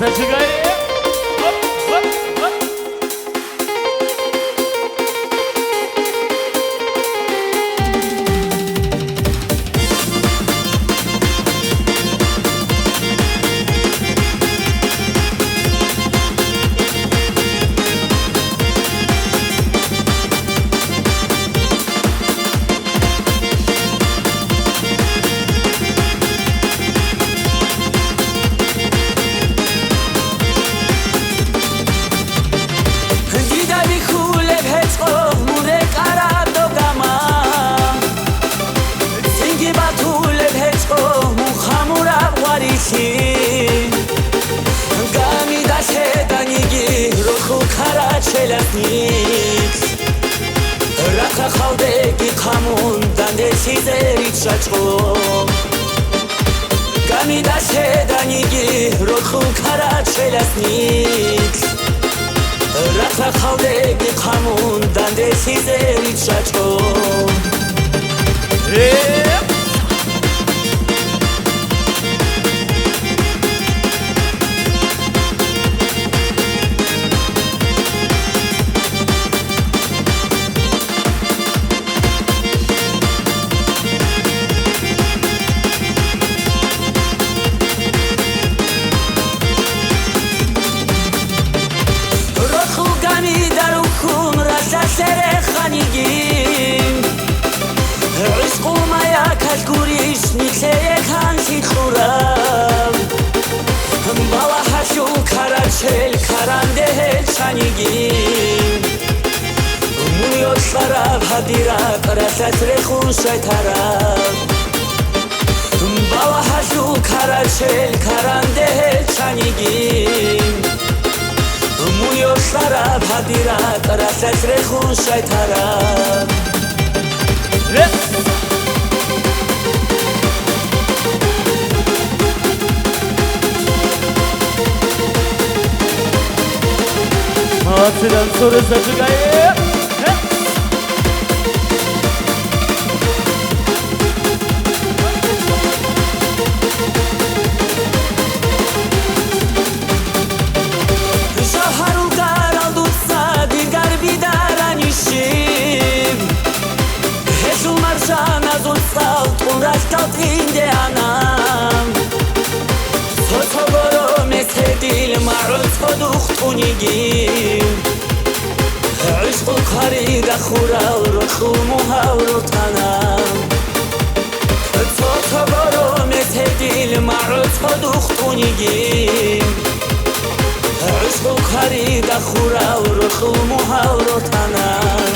зажигай. Оп, оп, оп. Gamida shedanigi rokhu kara chelatnik Rakha khaldegi qamun dande sizerit shachko Gamida shedanigi rokhu kara chelatnik Rakha khaldegi qamun dande sizerit shachko عشقو مایا کشگوریش نیچه کانسی خورم بالا هشو کراچل کرانده چانیگیم مونیوشلارا هدیرا قرصت رخون شیطرم بالا هشو کراچل کرانده چانیگیم مونیوشلارا هدیرا قرصت رخون شیطرم Hatıran sonra zajigay. Şaharu garaldutsa digar bidaranişim Heşul marşan azulsal tunraştat inde anam Sotogoro mesedil marut foduxt unigim عشقو کاری دخورا و رخومو هاورو تنم تو برو مثل دیل معروض و دختونیگیم عشقو کاری دخورا و رخومو هاورو تنم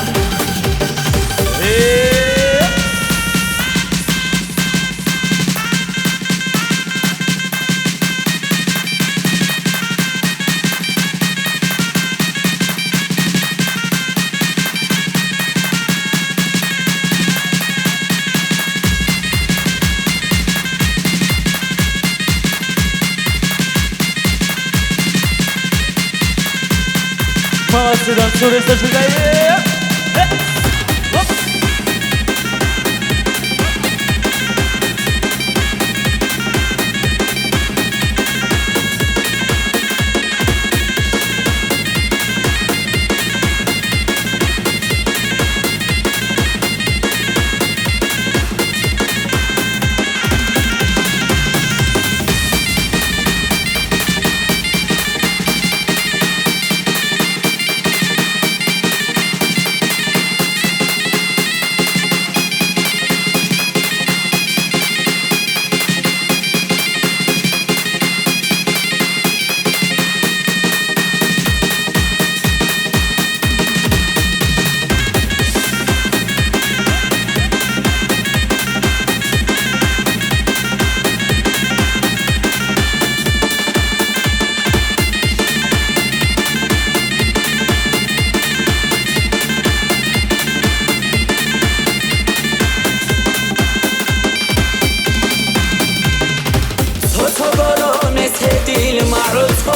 Hatıran sonra zajigay.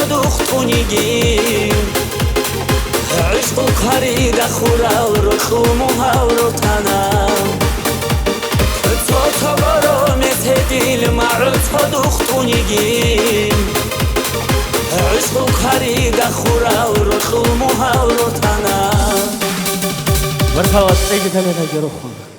دختونیگیم عشقو کاری دخورا و رخومو هاورو تنم تو برو مثل دیل معروض و دختونیگیم عشق کاری دخورا رو خو محاول تنم ورفاوت ایجی تنه تا گرو خون